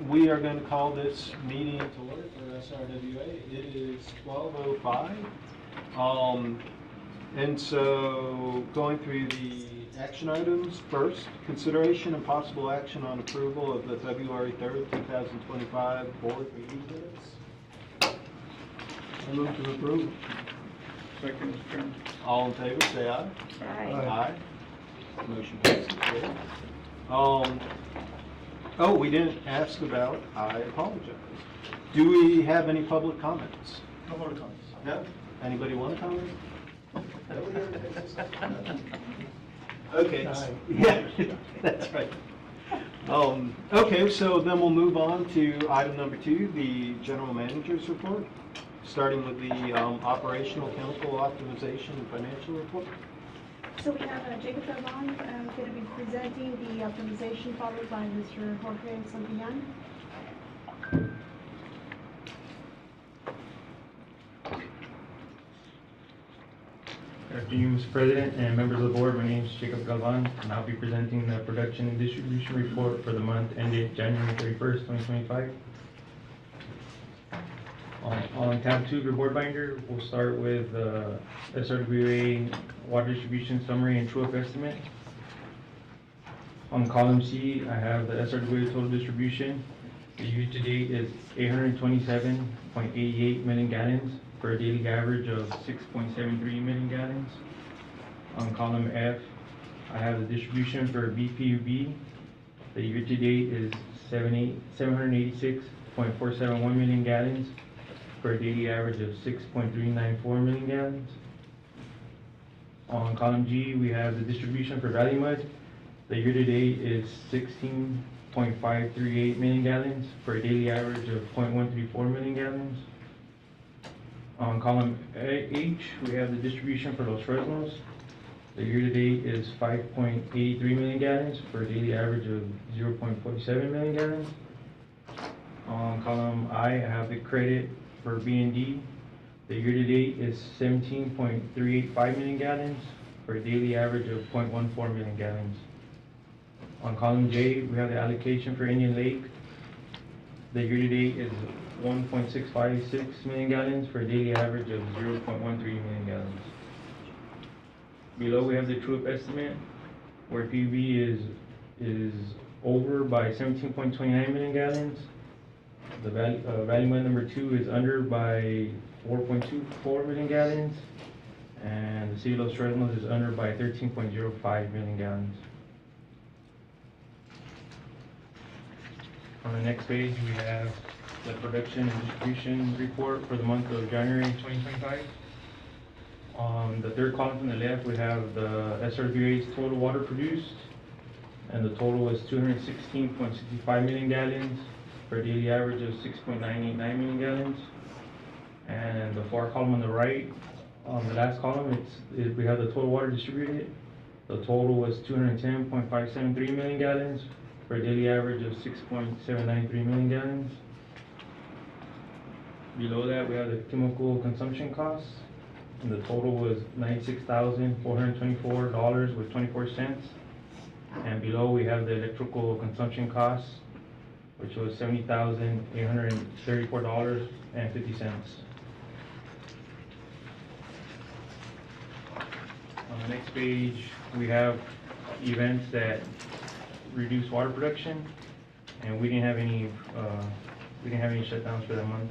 We are going to call this meeting to order for SRWA. It is 12:05. And so going through the action items first, consideration and possible action on approval of the February 3rd, 2025 board meeting minutes. I move to approve. Second, Mr. Chairman. All in favor, say aye. Aye. Aye. Motion passes. Oh, we didn't ask about, I apologize. Do we have any public comments? No more comments. No? Anybody want to comment? Okay. Yeah, that's right. Okay, so then we'll move on to item number 2, the general manager's report, starting with the operational chemical optimization and financial report. So we have Jacob Galvan going to be presenting the optimization, followed by Mr. Jorge Santillan. Good afternoon, Mr. President and members of the board. My name is Jacob Galvan, and I'll be presenting the production and distribution report for the month ended January 31st, 2025. On tab 2 of your board binder, we'll start with SRWA water distribution summary and true-up estimate. On column C, I have the SRWA total distribution. The year-to-date is 827.88 million gallons for a daily average of 6.73 million gallons. On column F, I have the distribution for BPUB. The year-to-date is 786.471 million gallons for a daily average of 6.394 million gallons. On column G, we have the distribution for Valley Mud. The year-to-date is 16.538 million gallons for a daily average of 0.134 million gallons. On column H, we have the distribution for Los Fresnos. The year-to-date is 5.83 million gallons for a daily average of 0.47 million gallons. On column I have the credit for B&D. The year-to-date is 17.385 million gallons for a daily average of 0.14 million gallons. On column J, we have the allocation for Indian Lake. The year-to-date is 1.656 million gallons for a daily average of 0.13 million gallons. Below we have the true-up estimate, where PUB is over by 17.29 million gallons. The Valley Mud number 2 is under by 4.24 million gallons, and the City of Los Fresnos is under by 13.05 million gallons. On the next page, we have the production and distribution report for the month of January 2025. On the third column from the left, we have the SRWA's total water produced, and the total is 216.65 million gallons for a daily average of 6.989 million gallons. And the far column on the right, on the last column, we have the total water distributed. The total was 210.573 million gallons for a daily average of 6.793 million gallons. Below that, we have the chemical consumption costs, and the total was $96,424 with 24 cents. And below, we have the electrical consumption costs, which was $70,834.50. On the next page, we have events that reduce water production, and we didn't have any shutdowns for that month.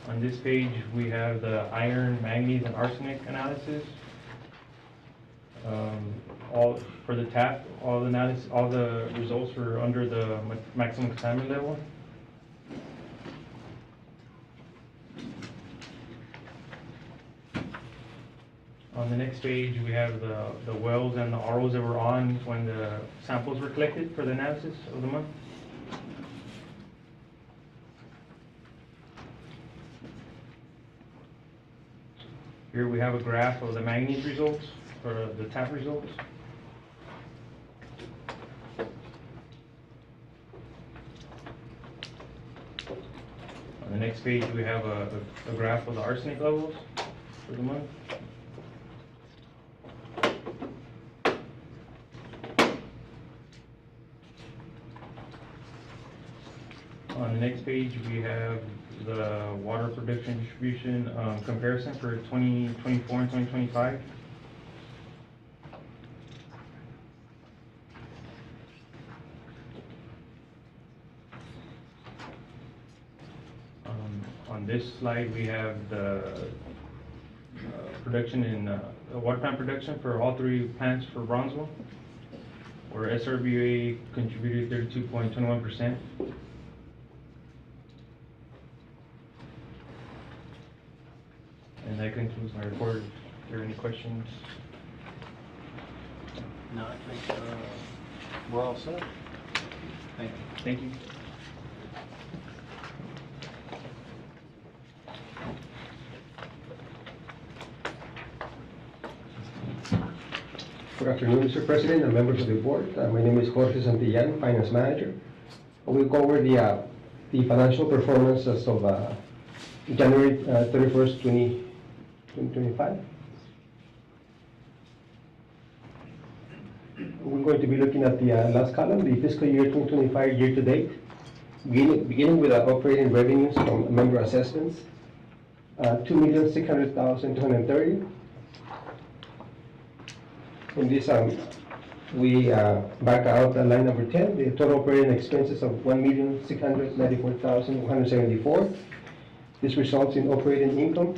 On this page, we have the iron, manganese, and arsenic analysis. All for the TAP, all the results were under the maximum contaminant level. On the next page, we have the wells and the ROs that were on when the samples were collected for the analysis of the month. Here we have a graph of the manganese results, or the TAP results. On the next page, we have a graph of the arsenic levels for the month. On On the next page, we have the water production distribution comparison for 2024 and 2025. On this slide, we have the production in water plant production for all three plants for Bronzeville, where SRWA contributed 32.21%. And that concludes my report. If there are any questions? No, I think we're all set. Thank you. Thank you. Good afternoon, Mr. President and members of the board. My name is Jorge Santillán, Finance Manager. We'll go over the financial performance as of January 31st, 2025. We're going to be looking at the last column, the fiscal year 2025 year-to-date, beginning with operating revenues from member assessments, 2,600,230. From this, we back out line number 10, the total operating expenses of 1,694,174. This results in operating income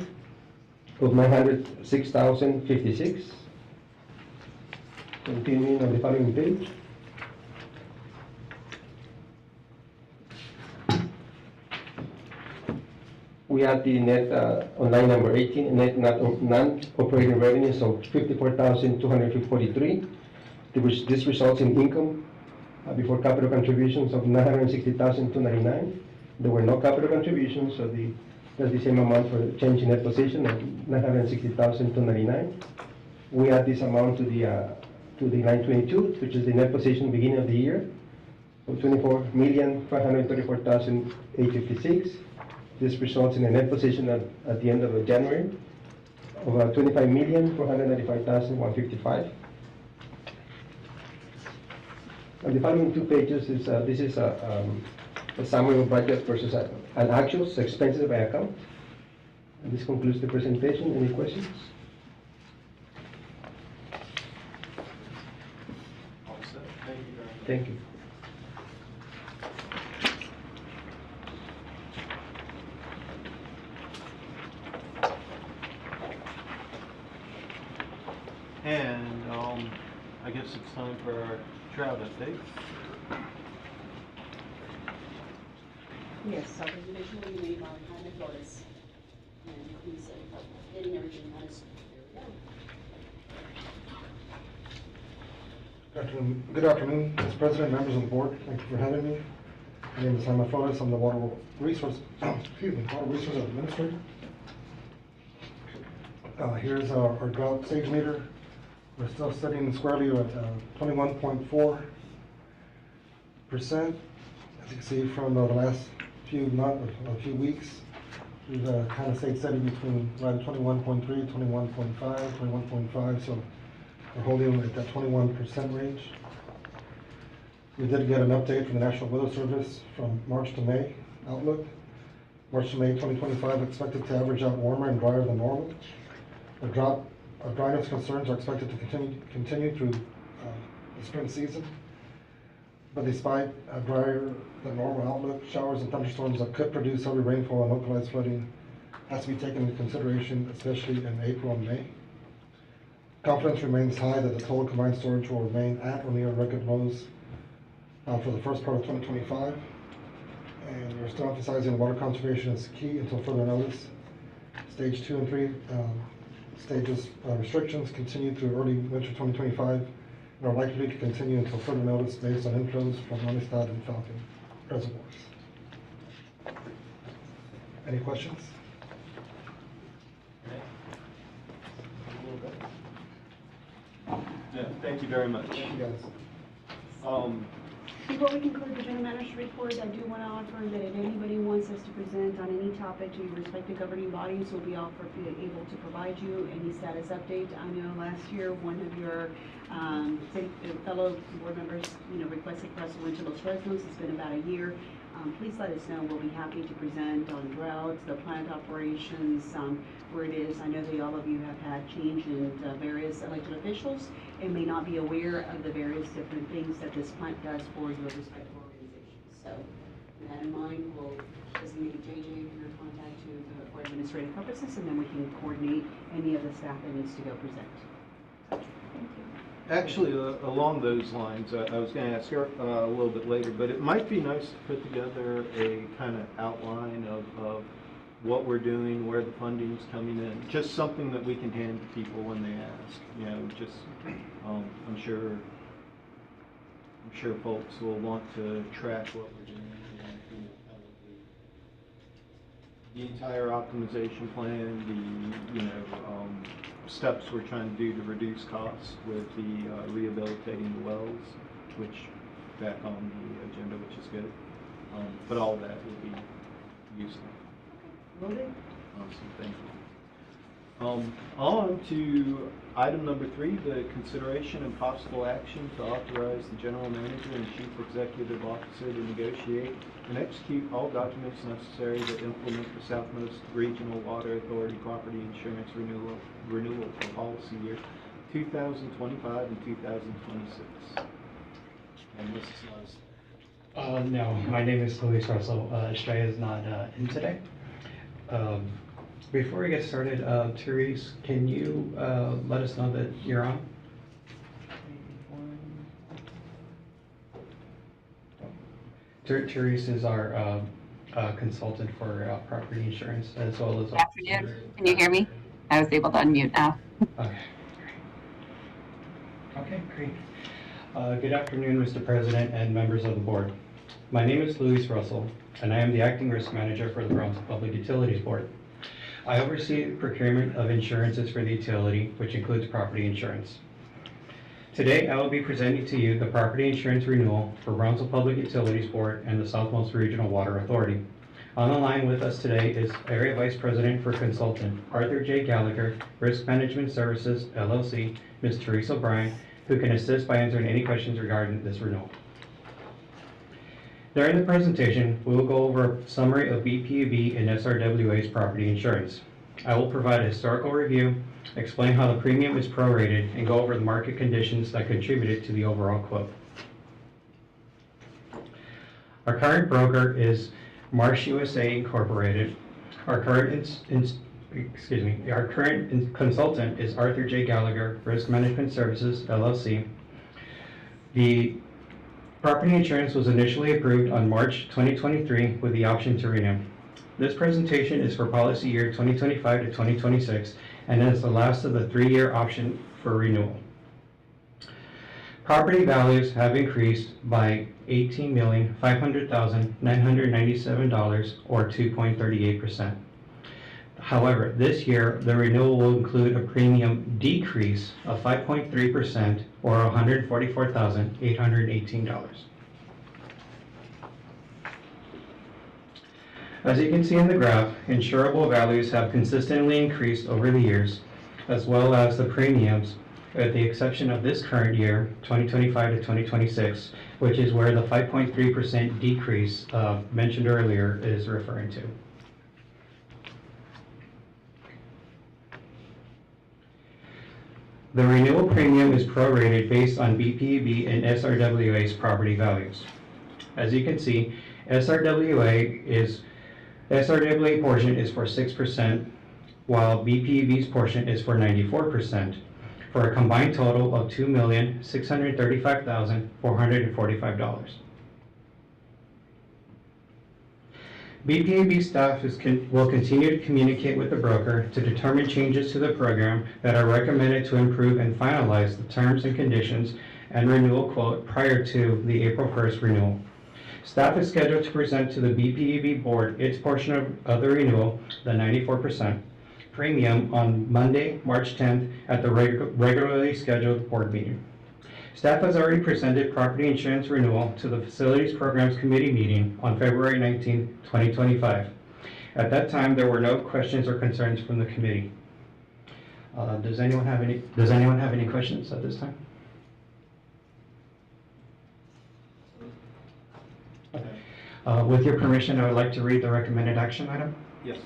of 906,056. Continuing on the following page. We have the net, on line number 18, net non-operating revenues of 54,243. This results in income before capital contributions of 960,299. There were no capital contributions, so that's the same amount for the change in net position of 960,299. We add this amount to the line 22, which is the net position beginning of the year, of 24,534,856. This results in a net position at the end of January of 25,495,155. On the following two pages is this is a summary of budget versus an actuals, expenses by account. And this concludes the presentation. Any questions? All set. Thank you very much. Thank you. And I guess it's time for our drought update. Yes, subdivision will be made by Jaime Flores, and he's getting everything out of there. Good afternoon, Mr. President, members of the board. Thank you for having me. My name is Jaime Flores. I'm the Water Resource Administrator. Here's our drought stage meter. We're still sitting squarely at 21.4%. As you can see from the last few weeks, we've kind of stayed steady between right at 21.3, 21.5, 21.5. So we're holding at that 21% range. We did get an update from the National Weather Service from March to May outlook. March to May 2025 expected to average out warmer and drier than normal. The dryness concerns are expected to continue through the spring season. But despite a drier than normal outlook, showers and thunderstorms that could produce heavy rainfall and localized flooding has to be taken into consideration, especially in April and May. Confidence remains high that the total combined storage will remain at or near record lows for the first part of 2025. And we're still emphasizing water conservation is key until further notice. Stage 2 and 3 stages restrictions continue through early winter 2025 and are likely to continue until further notice based on inflows from Amistad and Falcon reservoirs. Any questions? Yeah, thank you very much. Thank you, guys. Before we conclude the general manager's report, I do want to offer that if anybody wants us to present on any topic to your respective governing bodies, we'll be able to provide you any status update. I know last year one of your fellow board members, requested for us to went to Los Fresnos. It's been about a year. please let us know. We'll be happy to present on routes, the plant operations, where it is. I know that all of you have had change in various elected officials and may not be aware of the various different things that this plant does for your respective organizations. So with that in mind, we'll designate JJ for your contact for administrative purposes, and then we can coordinate any of the staff that needs to go present. Thank you. Actually, along those lines, I was going to ask her a little bit later, but it might be nice to put together a kind of outline of what we're doing, where the funding's coming in, just something that we can hand to people when they ask. You know, just I'm sure folks will want to track what we're doing. The entire optimization plan, the steps we're trying to do to reduce costs with the rehabilitating the wells, which back on the agenda, which is good. But all that will be useful. Loaded? Awesome, thank you. On to item number 3, the consideration and possible action to authorize the general manager and chief executive officer to negotiate and execute all documents necessary to implement the Southmost Regional Water Authority property insurance renewal for policy year 2025 and 2026. And Mrs. Leslie. No, my name is Luis Russell. Estrella is not in today. Before we get started, Therese, can you let us know that you're on? Therese is our consultant for property insurance as well as. Good afternoon. Can you hear me? I was able to unmute now. Okay, great. Good afternoon, Mr. President and members of the board. My name is Luis Russell, and I am the acting risk manager for the Brownsville Public Utilities Board. I oversee the procurement of insurances for the utility, which includes property insurance. Today, I will be presenting to you the property insurance renewal for Brownsville Public Utilities Board and the Southmost Regional Water Authority. On the line with us today is Area Vice President for Consultant Arthur J. Gallagher, Risk Management Services, LLC, Ms. Teresa O'Brien, who can assist by answering any questions regarding this renewal. During the presentation, we will go over a summary of BPUB and SRWA's property insurance. I will provide a historical review, explain how the premium is prorated, and go over the market conditions that contributed to the overall quote. Our current broker is Marsh USA Incorporated. Our current consultant is Arthur J. Gallagher, Risk Management Services, LLC. The property insurance was initially approved on March 2023 with the option to renew. This presentation is for policy year 2025 to 2026 and is the last of the 3-year option for renewal. Property values have increased by $18,500,997 or 2.38%. However, this year, the renewal will include a premium decrease of 5.3% or $144,818. As you can see in the graph, insurable values have consistently increased over the years, as well as the premiums, with the exception of this current year, 2025 to 2026, which is where the 5.3% decrease mentioned earlier is referring to. The renewal premium is prorated based on BPUB and SRWA's property values. As you can see, SRWA portion is for 6%, while BPUB's portion is for 94%, for a combined total of $2,635,445. BPUB staff will continue to communicate with the broker to determine changes to the program that are recommended to improve and finalize the terms and conditions and renewal quote prior to the April 1st renewal. Staff is scheduled to present to the BPUB board its portion of the renewal, the 94% premium, on Monday, March 10th at the regularly scheduled board meeting. Staff has already presented property insurance renewal to the Facilities Programs Committee meeting on February 19, 2025. At that time, there were no questions or concerns from the committee. Does anyone have any questions at this time? With your permission, I would like to read the recommended action item. Yes.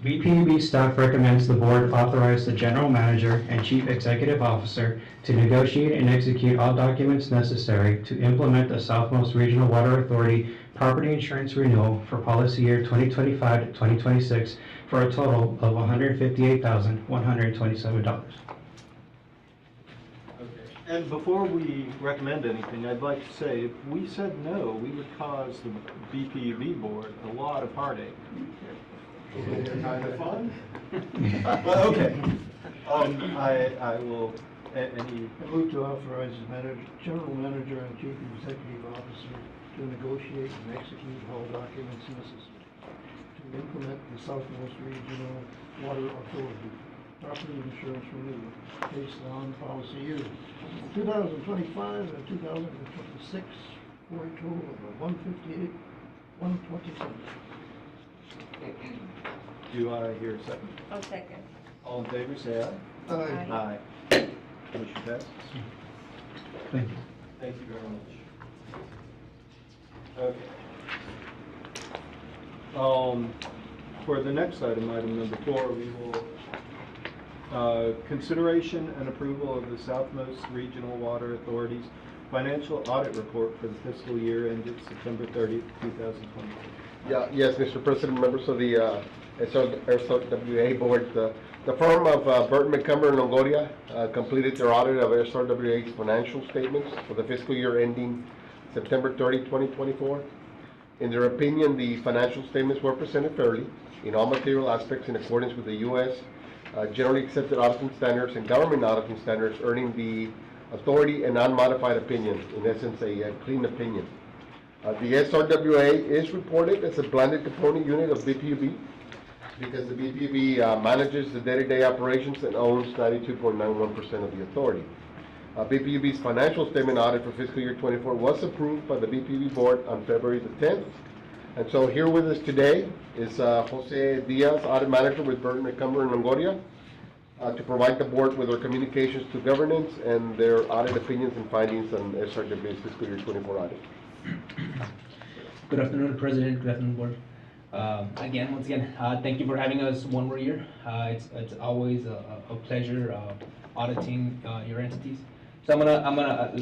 BPUB staff recommends the board authorize the general manager and chief executive officer to negotiate and execute all documents necessary to implement the Southmost Regional Water Authority property insurance renewal for policy year 2025 to 2026 for a total of $158,127. And before we recommend anything, I'd like to say, if we said no, we would cause the BPUB board a lot of heartache. Kind of fun? Well, okay. I will, any, I move to authorize the general manager and chief executive officer to negotiate and execute all documents necessary to implement the Southmost Regional Water Authority property insurance renewal based on policy years 2025 and 2026 for a total of $158,127. do I hear a second? I'll second. All in favor, say aye. Aye. Aye. Motion passes. Thank you. Thank you very much. Okay. For the next item, item number 4, we will, consideration and approval of the Southmost Regional Water Authority's financial audit report for the fiscal year ended September 30th, 2020. Yes, Mr. President, members of the SRWA board, the firm of Burton McCumber and Longoria completed their audit of SRWA's financial statements for the fiscal year ending September 30, 2024. In their opinion, the financial statements were presented fairly in all material aspects in accordance with the U.S. Generally accepted auditing standards and government auditing standards, earning the authority and unmodified opinion, in essence, a clean opinion. The SRWA is reported as a blended component unit of BPUB because the BPUB manages the day-to-day operations and owns 92.91% of the authority. BPUB's financial statement audit for fiscal year 24 was approved by the BPUB board on February the 10th. And so here with us today is Jose Diaz, audit manager with Burton McCumber and Longoria, to provide the board with their communications to governance and their audit opinions and findings on SRWA's fiscal year 24 audit. Good afternoon, President. Good afternoon, Board. Once again, thank you for having us one more year. It's always a pleasure auditing your entities. So I'm gonna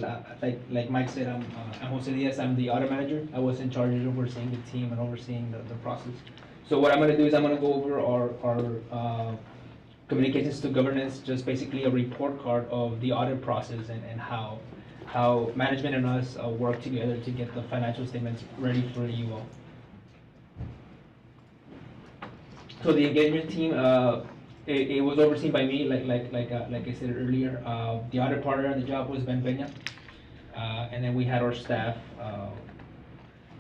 like Mike said, I'm Jose Diaz. I'm the audit manager. I was in charge of overseeing the team and overseeing the process. So what I'm gonna do is I'm gonna go over our communications to governance, just basically a report card of the audit process and how management and us work together to get the financial statements ready for you all. So the engagement team, it was overseen by me, like I said earlier. The audit partner on the job was Ben Peña, and then we had our staff,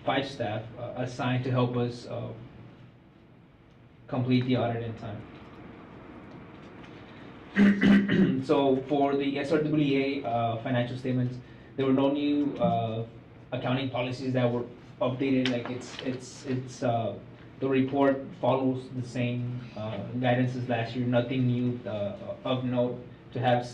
5 staff, assigned to help us complete the audit in time. So for the SRWA financial statements, there were no new accounting policies that were updated. Like it's the report follows the same guidance as last year. Nothing new of note to have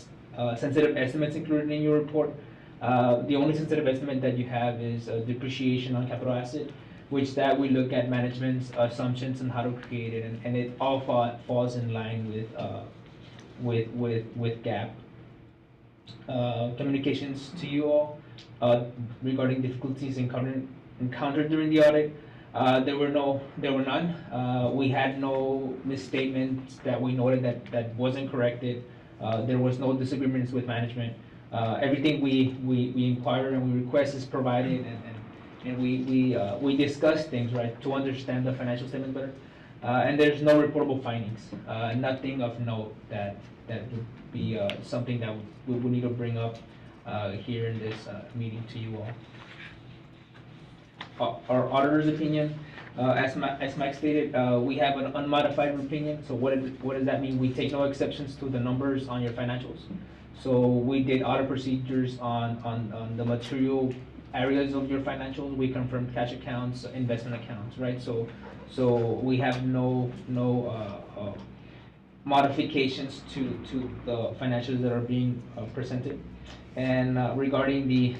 sensitive estimates included in your report. The only sensitive estimate that you have is depreciation on capital asset, which that we look at management's assumptions on how to create it, and it all falls in line with GAAP. Communications to you all regarding difficulties encountered during the audit. There were none. We had no misstatements that we noted that wasn't corrected. There was no disagreements with management. Everything we inquire and we request is provided, and we discuss things, right, to understand the financial statement better. And there's no reportable findings. Nothing of note that would be something that we would need to bring up here in this meeting to you all. Our auditor's opinion, as Mike stated, we have an unmodified opinion. So what does that mean? We take no exceptions to the numbers on your financials. So we did audit procedures on the material areas of your financials. We confirmed cash accounts, investment accounts, right? So we have no modifications to the financials that are being presented. And regarding the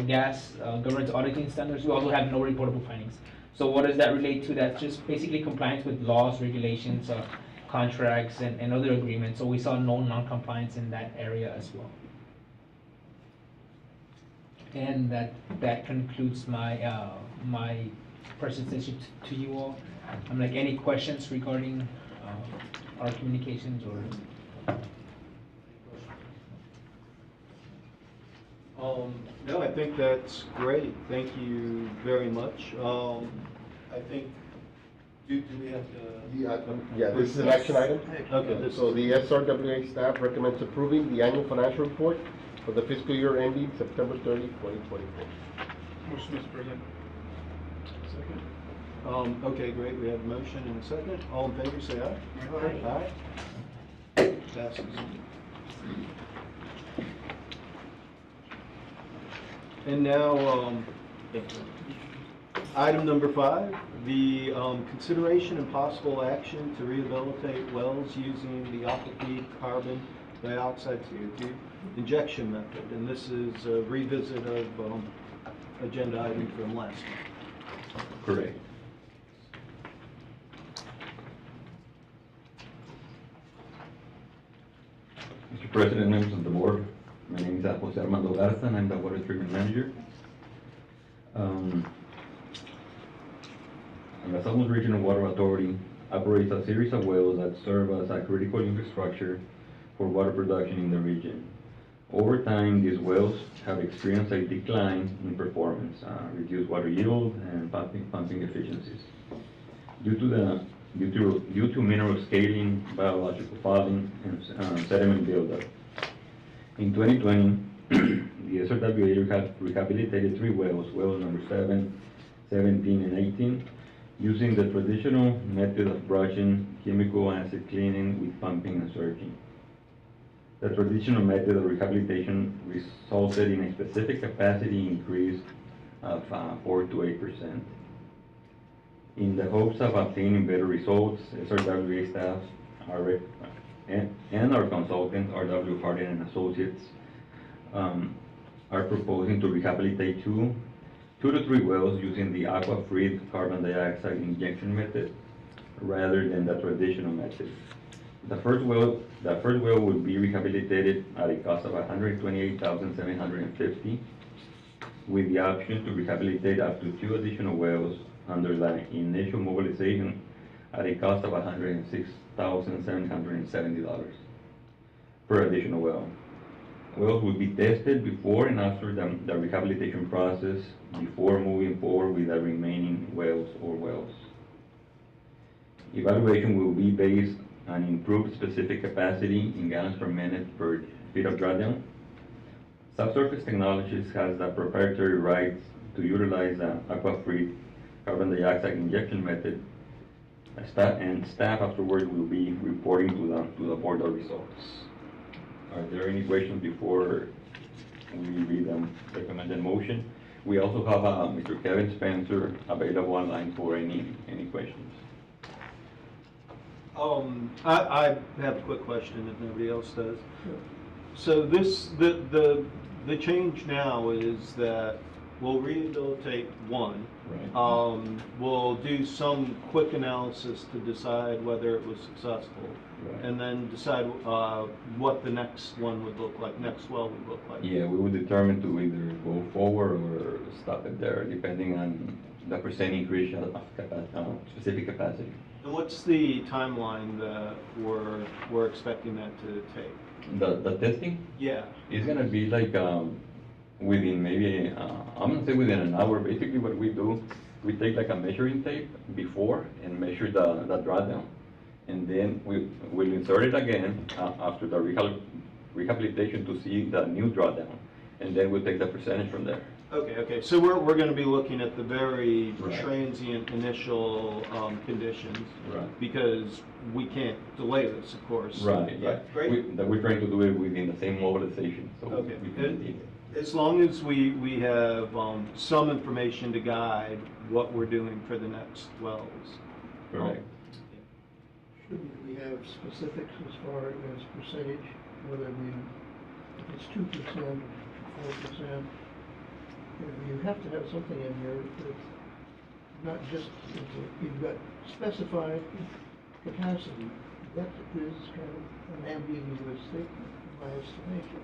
gas governance auditing standards, we also have no reportable findings. So what does that relate to? That's just basically compliance with laws, regulations, contracts, and other agreements. So we saw no non-compliance in that area as well. And that concludes my my presentation to you all. I'm like, any questions regarding our communications or? No, I think that's great. Thank you very much. I think, do we have to? Yeah, this is an action item. Okay, So the SRWA staff recommends approving the annual financial report for the fiscal year ending September 30, 2024. Motion, Mr. President. Second. Okay, great. We have a motion and a second. All in favor, say aye. Aye. Aye. Passes. And now, item number 5, the consideration and possible action to rehabilitate wells using the aquafeed carbon dioxide CO2 injection method. And this is a revisit of agenda item from last month. Correct. Mr. President, members of the board, my name is Jose Armando Garza, and I'm the water treatment manager. The Southwest Regional Water Authority operates a series of wells that serve as a critical infrastructure for water production in the region. Over time, these wells have experienced a decline in performance, reduced water yield, and pumping efficiencies. Due to mineral scaling, biological fouling, and sediment buildup. In 2020, the SRWA rehabilitated 3 wells, wells number 7, 17, and 18, using the traditional method of brushing, chemical acid cleaning with pumping and surging. The traditional method of rehabilitation resulted in a specific capacity increase of 4 to 8%. In the hopes of obtaining better results, SRWA staff and our consultant, RW Hardin and Associates, are proposing to rehabilitate 2 to 3 wells using the aqua-free carbon dioxide injection method rather than the traditional method. The first well will be rehabilitated at a cost of $128,750, with the option to rehabilitate up to 2 additional wells under the initial mobilization at a cost of $106,770 per additional well. Wells will be tested before and after the rehabilitation process before moving forward with the remaining wells or wells. Evaluation will be based on improved specific capacity in gallons per minute per feet of drawdown. Subsurface Technologies has the proprietary rights to utilize the aqua-free carbon dioxide injection method, and staff afterwards will be reporting to the board the results. Are there any questions before we read the recommended motion? We also have Mr. Kevin Spencer available online for any questions. I have a quick question if nobody else does. So the change now is that we'll rehabilitate 1. Right. We'll do some quick analysis to decide whether it was successful. Right. And then decide what the next one would look like, next well would look like. Yeah, we will determine to either go forward or stop it there, depending on the percent increase of specific capacity. And what's the timeline that we're expecting that to take? The testing? Yeah. It's gonna be like within maybe, I'm gonna say within an hour. Basically what we do, we take like a measuring tape before and measure the drawdown. And then we'll insert it again after the rehabilitation to see the new drawdown. And then we'll take the percentage from there. Okay. So we're going to be looking at the very Right. transient initial conditions. Right. Because we can't delay this, of course. Right, Yeah, right. great. We're trying to do it within the same mobilization, so Okay. we can. As long as we have some information to guide what we're doing for the next wells. Correct. Shouldn't we have specifics as far as percentage, whether we, if it's 2% or 4%? You have to have something in here that's not just, you've got specified capacity. That is kind of an ambiguous statement, in my estimation.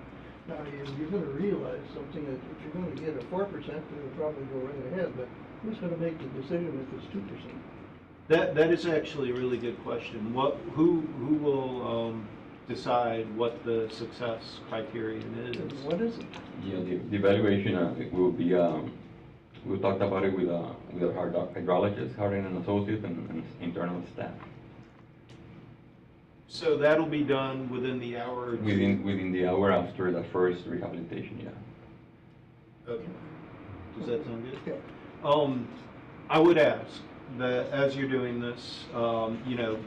Now, you're gonna realize something, that if you're gonna get a 4%, it'll probably go right ahead, but who's gonna make the decision if it's 2%? That is actually a really good question. Who will decide what the success criterion is? What is it? Yeah, the evaluation, it will be, we talked about it with our hydrologist, Harding and Associates, and internal staff. So that'll be done within the hour or two? Within the hour after the first rehabilitation, yeah. Okay. Does that sound good? Yeah. I would ask that as you're doing this, you know,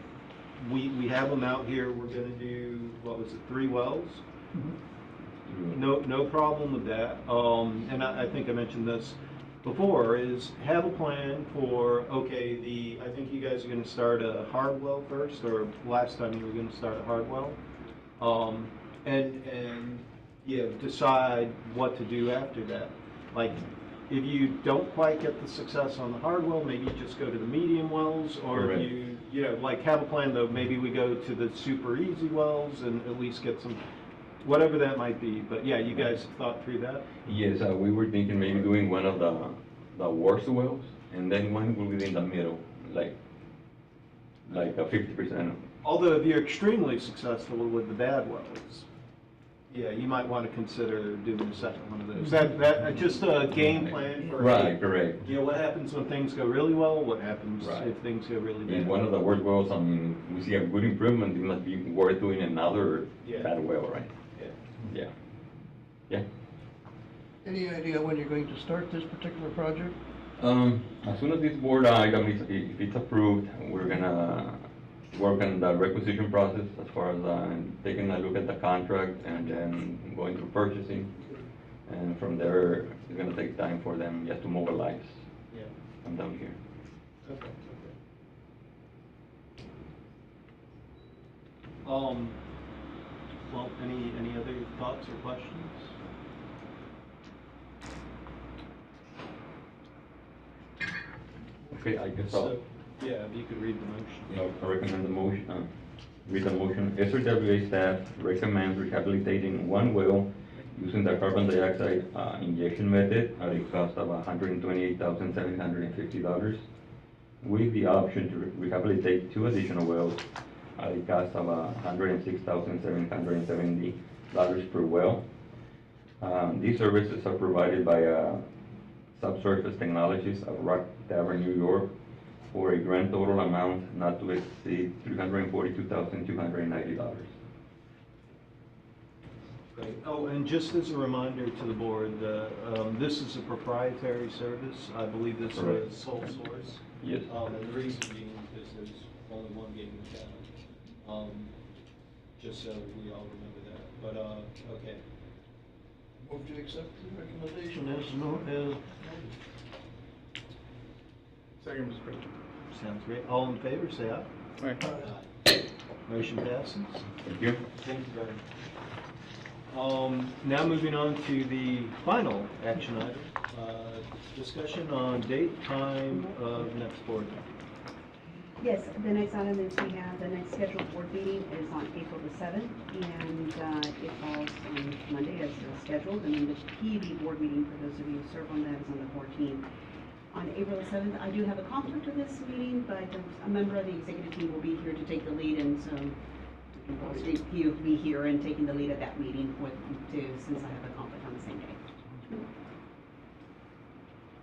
we have them out here. We're going to do, what was it, 3 wells? No problem with that. And I think I mentioned this before, is have a plan for, okay, I think you guys are going to start a hard well first, or last time you were going to start a hard well. And you know, decide what to do after that. Like, if you don't quite get the success on the hard well, maybe you just go to the medium wells, or Correct. if you know, like have a plan though, maybe we go to the super easy wells and at least get some, whatever that might be. But yeah, you guys have thought through that? Yes, we were thinking maybe doing one of the worst wells, and then one will be in the middle, like a 50%. Although if you're extremely successful with the bad wells, yeah, you might want to consider doing the second one of those. That just a game plan for, Right, correct. you know, what happens when things go really well, what happens Right. if things go really bad. In one of the worst wells, I mean, we see a good improvement, it must be worth doing another Yeah. bad well, right? Yeah. Yeah. Any idea when you're going to start this particular project? As soon as this board item is, if it's approved, we're gonna work on the requisition process as far as taking a look at the contract and then going through purchasing. And from there, it's gonna take time for them just to mobilize. Yeah. Come down here. Okay. Well, any other thoughts or questions? Okay, I guess So, yeah, if you could read the motion. I recommend the motion, read the motion. SRWA staff recommends rehabilitating one well using the carbon dioxide injection method at a cost of $128,750, with the option to rehabilitate 2 additional wells at a cost of $106,770 per well. These services are provided by Subsurface Technologies of Rock Tavern, New York, for a grand total amount not to exceed $342,290. Great. Oh, and just as a reminder to the board, this is a proprietary service. I believe this Correct. is sole source. Yes. And the reason being is there's only one game in town. Just so we all remember that. But, okay. Move to accept the recommendation as noted. Second, Mr. President. Sounds great. All in favor, say aye. Right. Motion passes. Thank you. Thank you very much. Now moving on to the final action item, discussion on date, time of next board meeting. Yes, the next item is we have, the next scheduled board meeting is on April the 7th, and it falls on Monday as scheduled, and then the PB board meeting, for those of you who serve on that, is on the 14th. On April the 7th, I do have a conflict with this meeting, but a member of the executive team will be here to take the lead, and so he'll be here and taking the lead at that meeting since I have a conflict on the same day.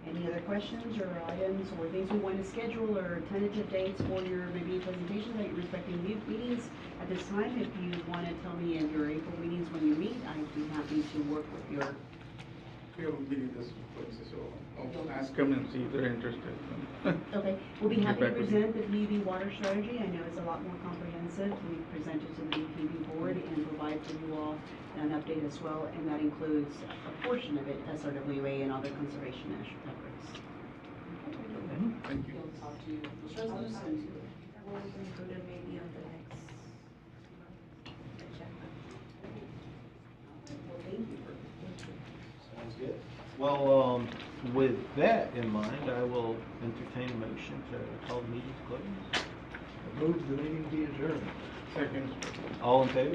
Any other questions or items or things we want to schedule or tentative dates for your maybe presentations at your respective meetings? At this time, if you want to tell me in your April meetings when you meet, I'd be happy to work with your. We have a meeting this Wednesday, so I'll ask them and see if they're interested. Okay, we'll be Get happy to back with you. present the PB water strategy. I know it's a lot more comprehensive. We presented to the PB board and provide for you all an update as well, and that includes a portion of it, SRWA and other conservation efforts. Thank you. You'll talk to Ms. Resmus and That was included maybe on the Sounds good. Well, with that in mind, I will entertain a motion to call the meeting to close. Move the meeting be adjourned. Second. All in favor?